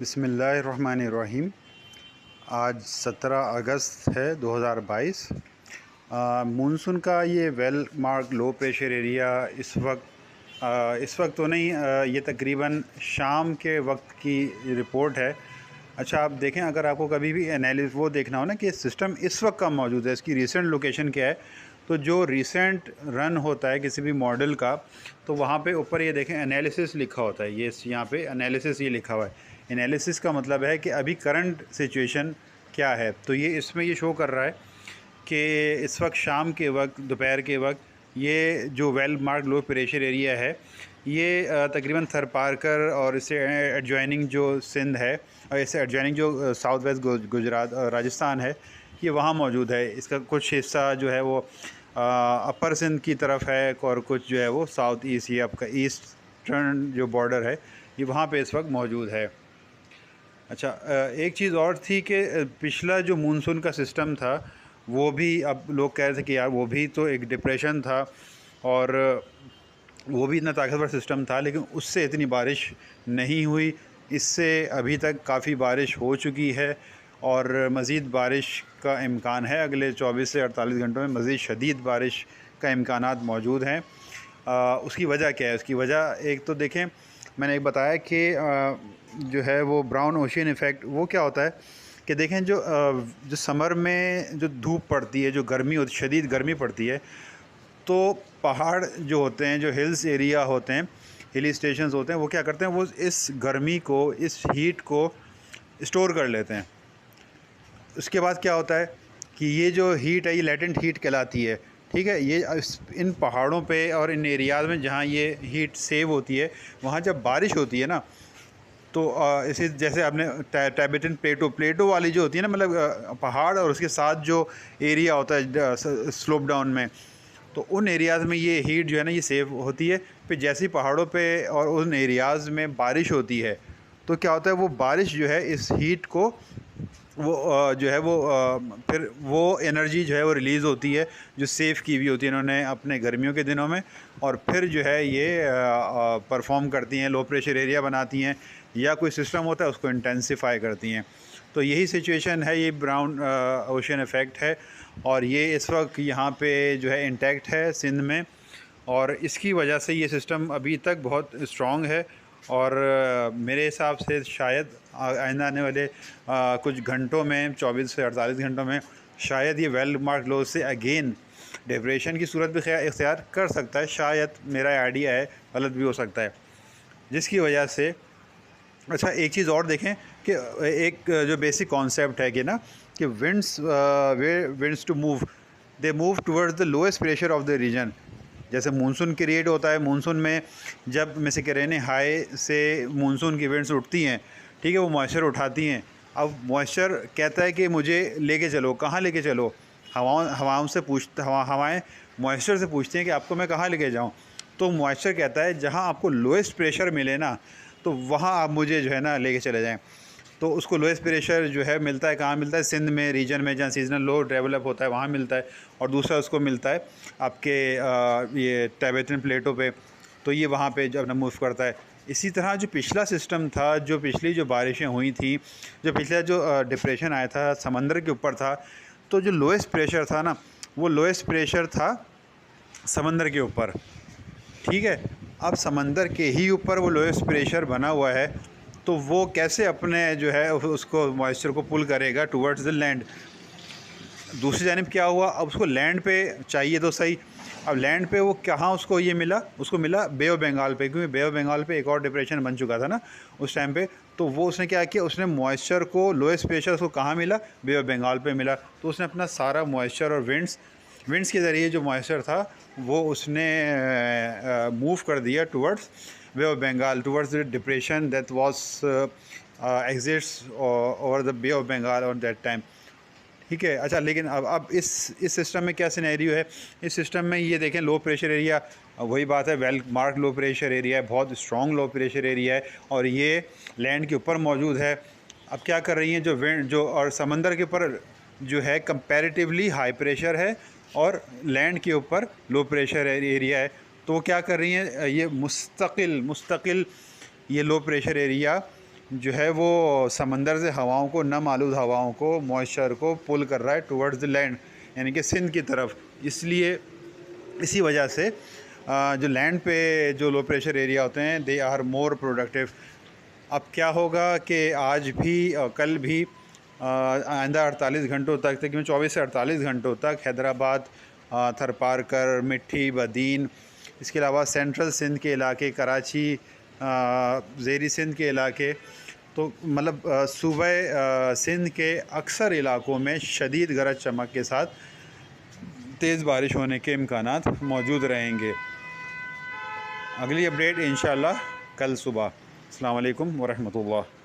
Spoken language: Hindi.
बिस्मिल्लाहिर्रहमानिर्रहीम। आज 17 अगस्त है 2022। मानसून का ये well mark low pressure area इस वक्त तो नहीं, ये तकरीबन शाम के वक्त की रिपोर्ट है। अच्छा, आप देखें, अगर आपको कभी भी एनालिस वो देखना हो ना कि सिस्टम इस वक्त कहाँ मौजूद है, इसकी रीसेंट लोकेशन क्या है, तो जो रीसेंट रन होता है किसी भी मॉडल का, तो वहाँ पे ऊपर ये देखें एनालिसिस लिखा होता है। ये यहाँ पे एनालिसिस ये लिखा हुआ है। एनालिसिस का मतलब है कि अभी करंट सिचुएशन क्या है। तो ये इसमें ये शो कर रहा है कि इस वक्त शाम के वक्त, दोपहर के वक्त, ये जो well mark low pressure area है, ये तकरीबन थरपारकर और इससे एडजॉइनिंग जो सिंध है और इससे एडजॉइनिंग जो साउथ वेस्ट गुजरात राजस्थान है, ये वहाँ मौजूद है। इसका कुछ हिस्सा जो है वो अपर सिंध की तरफ है और कुछ जो है वो साउथ ईस्ट, ये आपका ईस्टर्न जो बॉर्डर है, ये वहाँ पे इस वक्त मौजूद है। अच्छा, एक चीज़ और थी कि पिछला जो मानसून का सिस्टम था, वो भी अब लोग कह रहे थे कि यार वो भी तो एक डिप्रेशन था और वो भी इतना ताकतवर सिस्टम था, लेकिन उससे इतनी बारिश नहीं हुई। इससे अभी तक काफ़ी बारिश हो चुकी है और मज़ीद बारिश का इम्कान है। अगले 24 से 48 घंटों में मज़ीद शदीद बारिश का इम्कानात मौजूद हैं। उसकी वजह क्या है? उसकी वजह एक तो देखें, मैंने एक बताया कि जो है वो ब्राउन ओशियन इफ़ेक्ट, वो क्या होता है कि देखें, जो समर में जो धूप पड़ती है, जो गर्मी होती, शदीद गर्मी पड़ती है, तो पहाड़ जो होते हैं, जो हिल्स एरिया होते हैं, हिली स्टेशंस होते हैं, वो क्या करते हैं, वो इस गर्मी को, इस हीट को स्टोर कर लेते हैं। उसके बाद क्या होता है कि ये जो हीट है, ये लेटेंट हीट कहलाती है। ठीक है, ये इन पहाड़ों पे और इन एरियाज़ में जहाँ ये हीट सेव होती है, वहाँ जब बारिश होती है ना, तो इसी जैसे आपने टाइबेटन प्लेटो वाली जो होती है ना, मतलब पहाड़ और उसके साथ जो एरिया होता है स्लोप डाउन में, तो उन एरियाज़ में ये हीट जो है ना, ये सेव होती है। फिर जैसे पहाड़ों पे और उन एरियाज़ में बारिश होती है, तो क्या होता है, वो बारिश जो है इस हीट को, वो जो है वो फिर वो एनर्जी जो है वो रिलीज़ होती है, जो सेव की हुई होती है इन्होंने अपने गर्मियों के दिनों में, और फिर जो है ये परफॉर्म करती हैं, लो प्रेशर एरिया बनाती हैं, या कोई सिस्टम होता है उसको इंटेंसिफाई करती हैं। तो यही सिचुएशन है, ये ब्राउन ओशन इफ़ेक्ट है, और ये इस वक्त यहाँ पे जो है इंटैक्ट है सिंध में, और इसकी वजह से ये सिस्टम अभी तक बहुत स्ट्रॉन्ग है। और मेरे हिसाब से शायद आइंदा आने वाले कुछ घंटों में, 24 से 48 घंटों में, शायद ये वेल मार्क लो से अगेन डिप्रेशन की सूरत भी इख्तियार कर सकता है। शायद, मेरा आइडिया है, गलत भी हो सकता है, जिसकी वजह से। अच्छा, एक चीज़ और देखें कि एक जो बेसिक कॉन्सेप्ट है कि ना, कि winds to move, they move towards the lowest pressure of the region. जैसे मानसून क्रिएट होता है, मानसून में जब मैसेरेने हाई से मानसून की विंड्स उठती हैं, ठीक है, वो मॉइस्चर उठाती हैं। अब मॉइस्चर कहता है कि मुझे लेके चलो, कहाँ लेके चलो? हवाओं से हवाएं मॉइस्चर से पूछती हैं कि आपको मैं कहाँ लेके जाऊँ? तो मॉइस्चर कहता है जहाँ आपको लोएस्ट प्रेशर मिले ना, तो वहाँ आप मुझे जो है ना लेके चले जाएँ। तो उसको लोएस्ट प्रेशर जो है मिलता है कहाँ मिलता है? सिंध में रीजन में, जहाँ सीजनल लो डेवलप होता है, वहाँ मिलता है। और दूसरा उसको मिलता है आपके ये टाइबेटन प्लेटों पे, तो ये वहाँ पे जब मूव करता है। इसी तरह जो पिछला सिस्टम था, जो पिछली जो बारिशें हुई थी, जो पिछला जो डिप्रेशन आया था समंदर के ऊपर था, तो जो लोएस्ट प्रेशर था ना, वो लोएस्ट प्रेशर था समंदर के ऊपर। ठीक है, अब समंदर के ही ऊपर वो लोएस्ट प्रेशर बना हुआ है, तो वो कैसे अपने जो है उसको मॉइस्चर को पुल करेगा टुवर्ड्स द लैंड? दूसरी जानिब क्या हुआ, अब उसको लैंड पे चाहिए तो सही। अब लैंड पे वो कहाँ उसको ये मिला? उसको मिला बे ऑफ बंगाल पे, क्योंकि बे ऑफ बंगाल पे एक और डिप्रेशन बन चुका था ना उस टाइम पे। तो वो उसने क्या किया, उसने मॉइस्चर को, लोएस्ट प्रेशर उसको कहाँ मिला? बे ऑफ बंगाल पे मिला। तो उसने अपना सारा मॉइस्चर और विंड्स के ज़रिए जो मॉइस्चर था, वो उसने मूव कर दिया towards bay of Bengal, towards the depression that was exists over the bay of Bengal on that time. ठीक है। अच्छा, लेकिन अब इस सिस्टम में क्या सिनेरियो है? इस सिस्टम में ये देखें, लो प्रेशर एरिया, वही बात है, well mark low pressure area है, बहुत स्ट्रॉन्ग लो प्रेशर एरिया है, और ये लैंड के ऊपर मौजूद है। अब क्या कर रही हैं, जो विंड जो और समंदर के ऊपर जो है कंपैरेटिवली हाई प्रेशर है, और लैंड के ऊपर लो प्रेशर एरिया है। तो वो क्या कर रही हैं, ये मुस्तकिल ये लो प्रेशर एरिया जो है वो समंदर से हवाओं को, नम आलूद हवाओं को, मॉइस्चर को पुल कर रहा है टुवर्ड्स द लैंड, यानी कि सिंध की तरफ। इसलिए इसी वजह से जो लैंड पे जो लो प्रेशर एरिया होते हैं दे आर मोर प्रोडक्टिव। अब क्या होगा कि आज भी कल भी आइंदा 48 घंटों तक, तकरीबन 24 से 48 घंटों तक हैदराबाद, थरपारकर, मिट्टी, बदीन, इसके अलावा सेंट्रल सिंध के इलाके, कराची, ज़ेरी सिंध के इलाके, तो मतलब सूबे सिंध के अक्सर इलाकों में शदीद गरज चमक के साथ तेज़ बारिश होने के इम्कानात मौजूद रहेंगे। अगली अपडेट इंशाअल्लाह कल सुबह। अस्सलाम वालेकुम व रहमतुल्लाह।